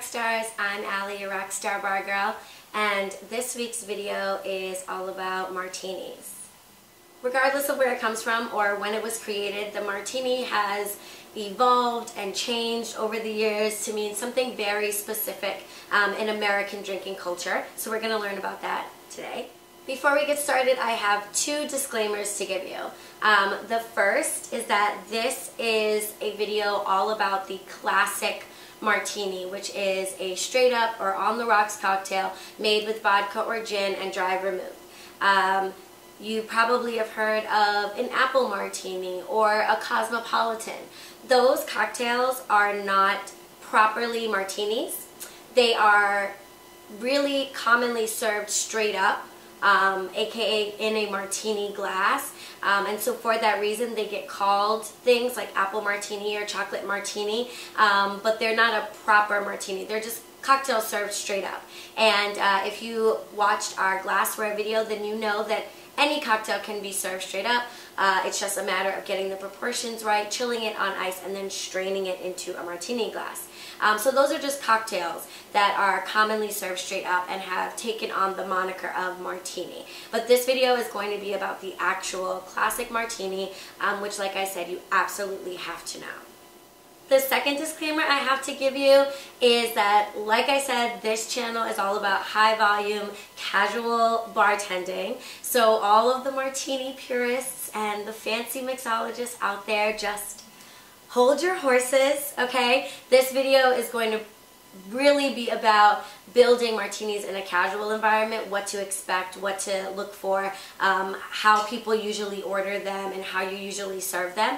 Rockstars, I'm Allie, your RockStarBarGirl, and this week's video is all about martinis. Regardless of where it comes from or when it was created, the martini has evolved and changed over the years to mean something very specific in American drinking culture. So we're going to learn about that today. Before we get started, I have two disclaimers to give you. The first is that this is a video all about the classic martini, which is a straight up or on the rocks cocktail made with vodka or gin and dry vermouth. You probably have heard of an apple martini or a cosmopolitan. Those cocktails are not properly martinis. They are really commonly served straight up, aka in a martini glass, and so for that reason they get called things like apple martini or chocolate martini, but they're not a proper martini. They're just cocktails served straight up. And if you watched our glassware video, then you know that any cocktail can be served straight up. It's just a matter of getting the proportions right, chilling it on ice, and then straining it into a martini glass. So those are just cocktails that are commonly served straight up and have taken on the moniker of martini. But this video is going to be about the actual classic martini, which, like I said, you absolutely have to know. The second disclaimer I have to give you is that, like I said, this channel is all about high volume, casual bartending. So all of the martini purists and the fancy mixologists out there, just hold your horses, okay? This video is going to really be about building martinis in a casual environment, what to expect, what to look for, how people usually order them, and how you usually serve them.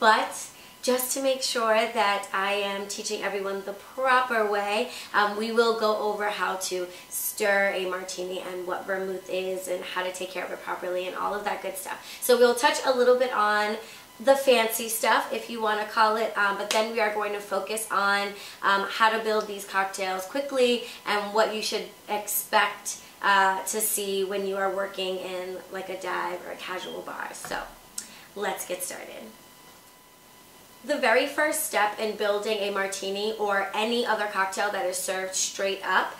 But just to make sure that I am teaching everyone the proper way, we will go over how to stir a martini and what vermouth is and how to take care of it properly and all of that good stuff. So we'll touch a little bit on the fancy stuff, if you want to call it, but then we are going to focus on how to build these cocktails quickly and what you should expect to see when you are working in like a dive or a casual bar. So let's get started. The very first step in building a martini or any other cocktail that is served straight up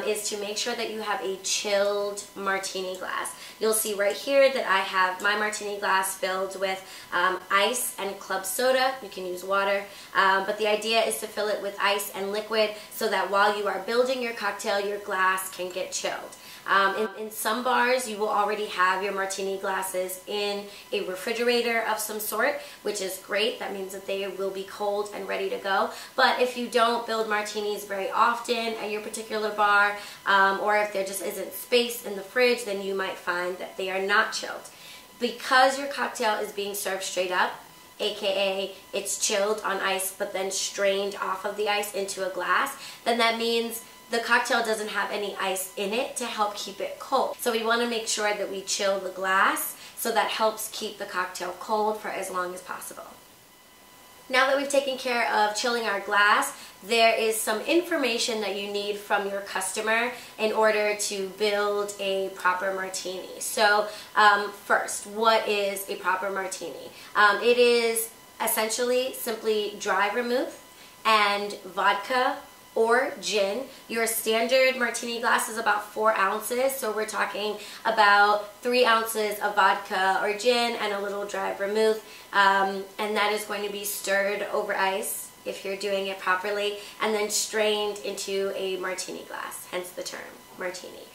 is to make sure that you have a chilled martini glass. You'll see right here that I have my martini glass filled with ice and club soda. You can use water, but the idea is to fill it with ice and liquid so that while you are building your cocktail, your glass can get chilled. In some bars, you will already have your martini glasses in a refrigerator of some sort, which is great. That means that they will be cold and ready to go. But if you don't build martinis very often at your particular bar, or if there just isn't space in the fridge, then you might find that they are not chilled. Because your cocktail is being served straight up, aka it's chilled on ice but then strained off of the ice into a glass, then that means the cocktail doesn't have any ice in it to help keep it cold. So we want to make sure that we chill the glass, so that helps keep the cocktail cold for as long as possible. Now that we've taken care of chilling our glass, there is some information that you need from your customer in order to build a proper martini. So first, what is a proper martini? It is essentially simply dry vermouth and vodka or gin. Your standard martini glass is about 4 ounces, so we're talking about 3 ounces of vodka or gin and a little dry vermouth, and that is going to be stirred over ice if you're doing it properly, and then strained into a martini glass, hence the term martini.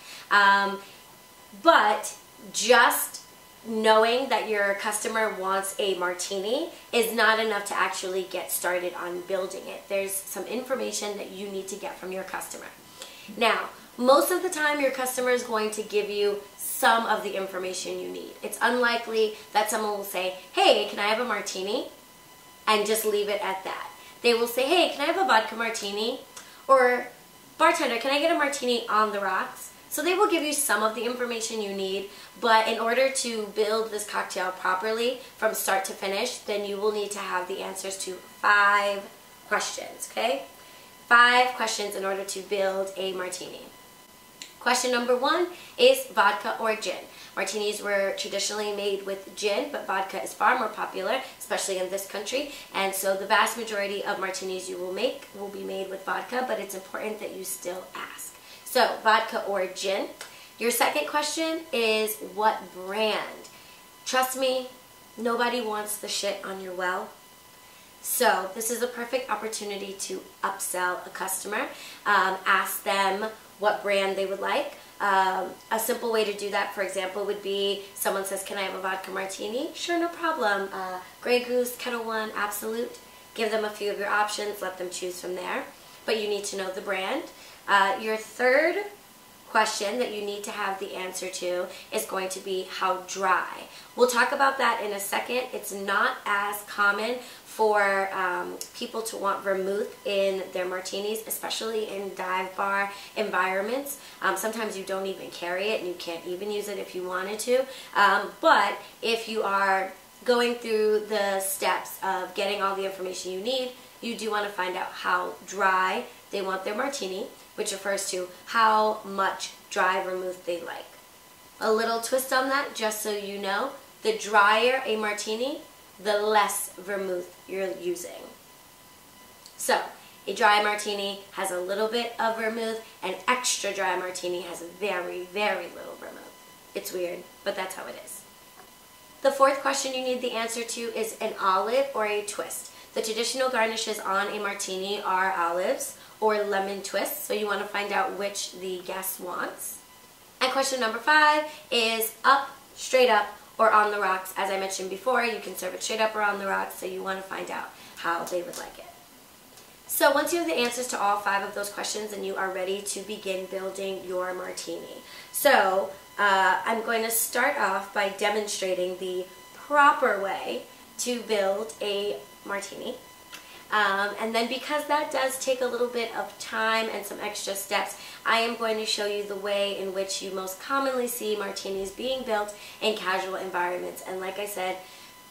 But just knowing that your customer wants a martini is not enough to actually get started on building it. There's some information that you need to get from your customer. Now, most of the time your customer is going to give you some of the information you need. It's unlikely that someone will say, hey, can I have a martini? And just leave it at that. They will say, hey, can I have a vodka martini? Or, bartender, can I get a martini on the rocks? So they will give you some of the information you need, but in order to build this cocktail properly from start to finish, then you will need to have the answers to 5 questions, okay? 5 questions in order to build a martini. Question number 1 is vodka or gin. Martinis were traditionally made with gin, but vodka is far more popular, especially in this country. And so the vast majority of martinis you will make will be made with vodka, but it's important that you still ask. So, vodka or gin. Your second question is what brand? Trust me, nobody wants the shit on your well. So this is a perfect opportunity to upsell a customer. Ask them what brand they would like. A simple way to do that, for example, would be someone says, can I have a vodka martini? Sure, no problem. Grey Goose, Kettle One, Absolute. Give them a few of your options, let them choose from there. But you need to know the brand. Your third question that you need to have the answer to is going to be how dry. We'll talk about that in a second. It's not as common for people to want vermouth in their martinis, especially in dive bar environments. Sometimes you don't even carry it and you can't even use it if you wanted to. But if you are going through the steps of getting all the information you need, you do want to find out how dry they want their martini, which refers to how much dry vermouth they like. A little twist on that, just so you know, the drier a martini, the less vermouth you're using. So, a dry martini has a little bit of vermouth, an extra dry martini has very, very little vermouth. It's weird, but that's how it is. The fourth question you need the answer to is an olive or a twist. The traditional garnishes on a martini are olives or lemon twists, so you want to find out which the guest wants. And question number 5 is up, straight up, or on the rocks. As I mentioned before, you can serve it straight up or on the rocks, so you want to find out how they would like it. So once you have the answers to all 5 of those questions, then you are ready to begin building your martini. So I'm going to start off by demonstrating the proper way to build a martini. And then because that does take a little bit of time and some extra steps, I am going to show you the way in which you most commonly see martinis being built in casual environments. And like I said,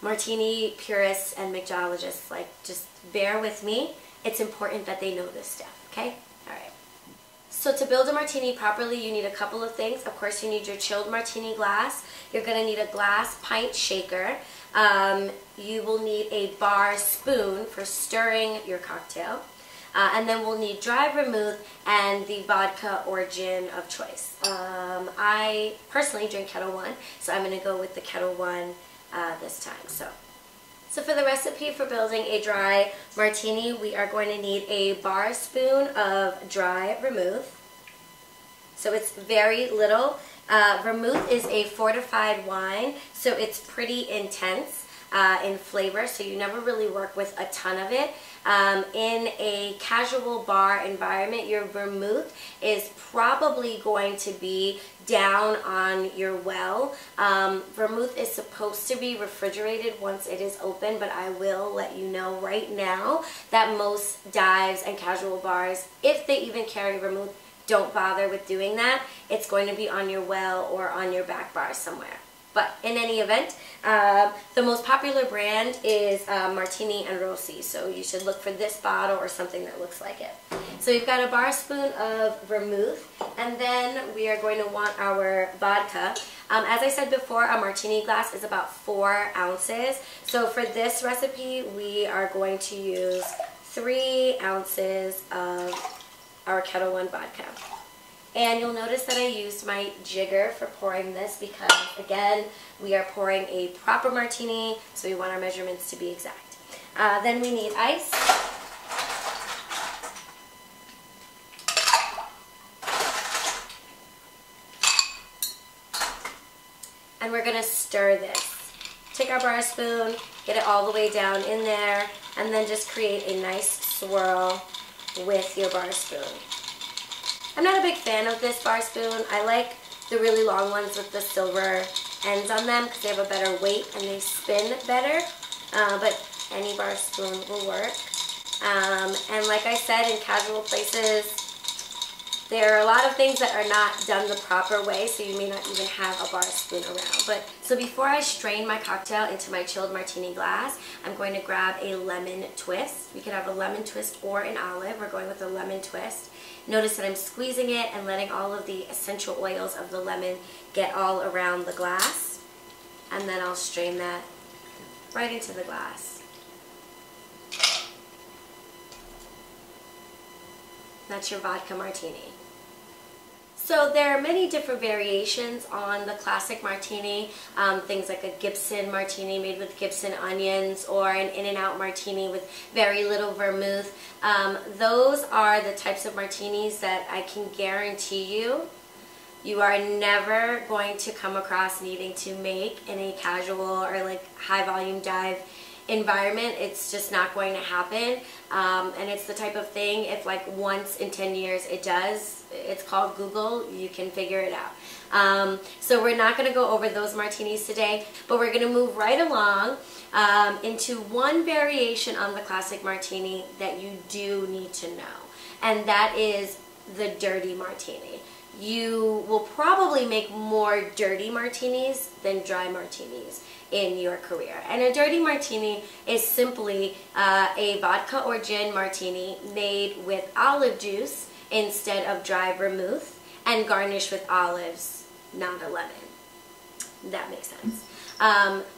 martini purists and mixologists, like, just bear with me. It's important that they know this stuff, okay? Alright. So to build a martini properly, you need a couple of things. Of course, you need your chilled martini glass. You're going to need a glass pint shaker. You will need a bar spoon for stirring your cocktail. And then we'll need dry vermouth and the vodka or gin of choice. I personally drink Kettle One, so I'm going to go with the Kettle One this time. So for the recipe for building a dry martini, we are going to need a bar spoon of dry vermouth. So it's very little. Vermouth is a fortified wine, so it's pretty intense in flavor, so you never really work with a ton of it. In a casual bar environment, your vermouth is probably going to be down on your well. Vermouth is supposed to be refrigerated once it is open, but I will let you know right now that most dives and casual bars, if they even carry vermouth, don't bother with doing that. It's going to be on your well or on your back bar somewhere. But in any event, the most popular brand is Martini and Rossi, so you should look for this bottle or something that looks like it. So you've got a bar spoon of vermouth, and then we are going to want our vodka. As I said before, a martini glass is about 4 ounces. So for this recipe, we are going to use 3 ounces of our Kettle One vodka. And you'll notice that I used my jigger for pouring this because, again, we are pouring a proper martini, so we want our measurements to be exact. Then we need ice. And we're going to stir this. Take our bar spoon, get it all the way down in there, and then just create a nice swirl with your bar spoon. I'm not a big fan of this bar spoon. I like the really long ones with the silver ends on them because they have a better weight and they spin better, but any bar spoon will work. And like I said, in casual places, There are a lot of things that are not done the proper way, so you may not even have a bar spoon around. But so before I strain my cocktail into my chilled martini glass, I'm going to grab a lemon twist. You can have a lemon twist or an olive. We're going with a lemon twist. Notice that I'm squeezing it and letting all of the essential oils of the lemon get all around the glass. And then I'll strain that right into the glass. That's your vodka martini. So there are many different variations on the classic martini, things like a Gibson martini made with Gibson onions, or an In-N-Out martini with very little vermouth. Those are the types of martinis that I can guarantee you are never going to come across needing to make in a casual or like high volume dive environment. It's just not going to happen, and it's the type of thing, if like once in 10 years it does, it's called Google, you can figure it out. So we're not going to go over those martinis today, but we're going to move right along into one variation on the classic martini that you do need to know, and that is the dirty martini. You will probably make more dirty martinis than dry martinis in your career. And a dirty martini is simply a vodka or gin martini made with olive juice instead of dry vermouth and garnished with olives, not a lemon. That makes sense.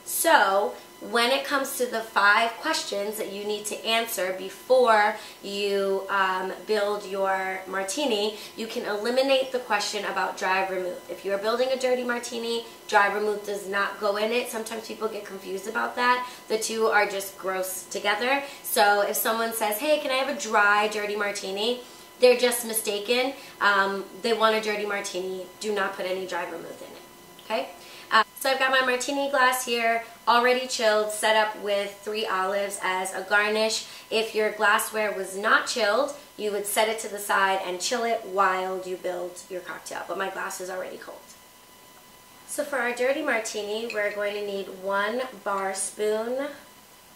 So when it comes to the 5 questions that you need to answer before you build your martini, you can eliminate the question about dry vermouth. If you're building a dirty martini, dry vermouth does not go in it. Sometimes people get confused about that. The two are just gross together. So if someone says, hey, can I have a dry dirty martini? They're just mistaken. They want a dirty martini. Do not put any dry vermouth in it. Okay? So I've got my martini glass here, already chilled, set up with 3 olives as a garnish. If your glassware was not chilled, you would set it to the side and chill it while you build your cocktail. But my glass is already cold. So for our dirty martini, we're going to need 1 bar spoon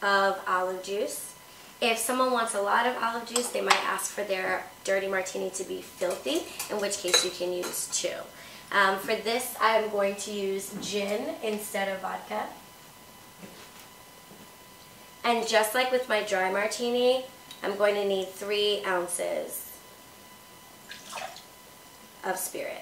of olive juice. If someone wants a lot of olive juice, they might ask for their dirty martini to be filthy, in which case you can use 2. For this, I'm going to use gin instead of vodka. And just like with my dry martini, I'm going to need 3 ounces of spirit.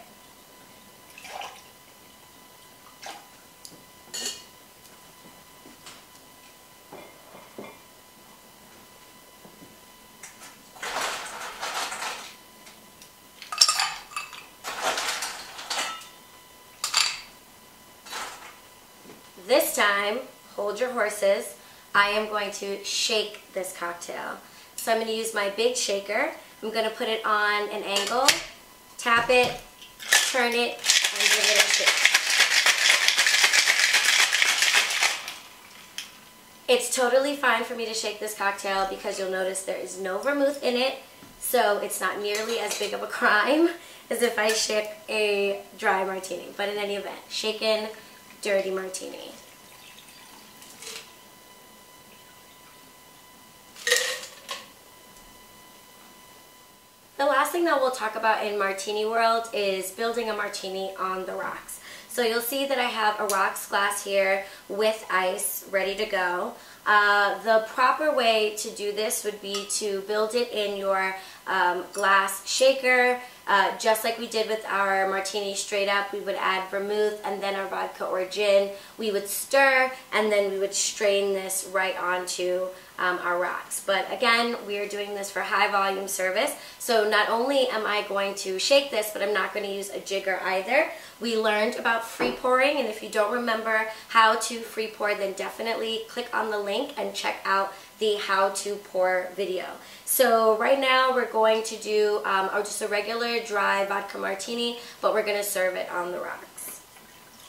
This time, hold your horses, I am going to shake this cocktail. So I'm going to use my big shaker. I'm going to put it on an angle, tap it, turn it, and give it a shake. It's totally fine for me to shake this cocktail because you'll notice there is no vermouth in it, so it's not nearly as big of a crime as if I shake a dry martini. But in any event, shaken dirty martini. The last thing that we'll talk about in martini world is building a martini on the rocks. So you'll see that I have a rocks glass here with ice ready to go. The proper way to do this would be to build it in your glass shaker. Just like we did with our martini straight up, we would add vermouth and then our vodka or gin. We would stir and then we would strain this right onto our rocks. But again, we are doing this for high volume service. So not only am I going to shake this, but I'm not going to use a jigger either. We learned about free pouring, and if you don't remember how to free pour, then definitely click on the link and check out the how to pour video. So right now we're going to do just a regular dry vodka martini, but we're going to serve it on the rocks.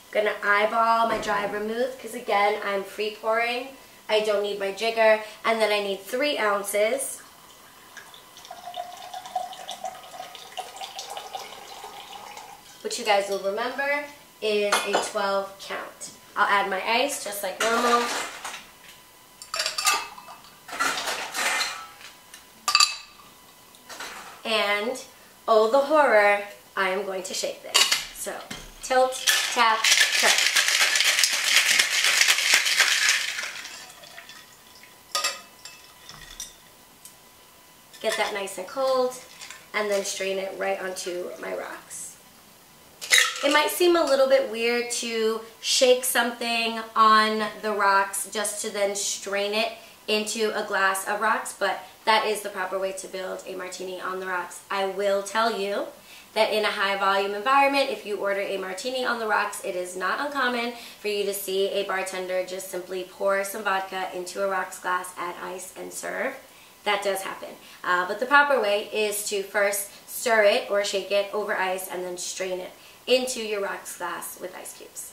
I'm going to eyeball my dry vermouth because again, I'm free pouring. I don't need my jigger. And then I need 3 ounces. Which you guys will remember is a 12 count. I'll add my ice just like normal. And oh the horror, I am going to shake this. So, tilt, tap, turn. Get that nice and cold, and then strain it right onto my rocks. It might seem a little bit weird to shake something on the rocks just to then strain it into a glass of rocks, but that is the proper way to build a martini on the rocks. I will tell you that in a high volume environment, if you order a martini on the rocks, it is not uncommon for you to see a bartender just simply pour some vodka into a rocks glass, add ice, and serve. That does happen. But the proper way is to first stir it or shake it over ice and then strain it into your rocks glass with ice cubes.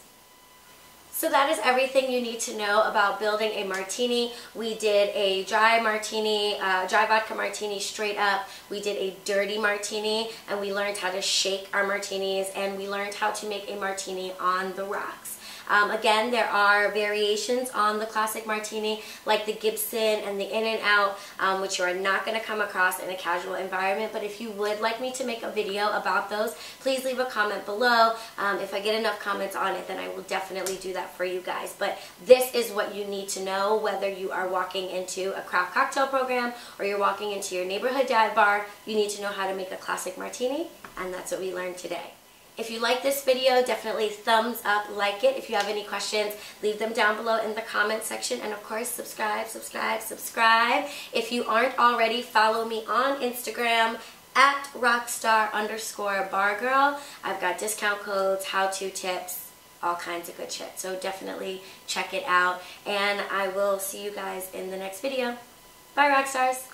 So that is everything you need to know about building a martini. We did a dry martini, dry vodka martini straight up. We did a dirty martini, and we learned how to shake our martinis, and we learned how to make a martini on the rocks. Again, there are variations on the classic martini, like the Gibson and the In and Out, which you are not going to come across in a casual environment. But if you would like me to make a video about those, please leave a comment below. If I get enough comments on it, then I will definitely do that for you guys. But this is what you need to know, whether you are walking into a craft cocktail program or you're walking into your neighborhood dive bar. You need to know how to make a classic martini, and that's what we learned today. If you like this video, definitely thumbs up, like it. If you have any questions, leave them down below in the comment section. And of course, subscribe, subscribe, subscribe. If you aren't already, follow me on Instagram at RockStar_bargirl. I've got discount codes, how-to tips, all kinds of good shit. So definitely check it out. And I will see you guys in the next video. Bye, Rockstars.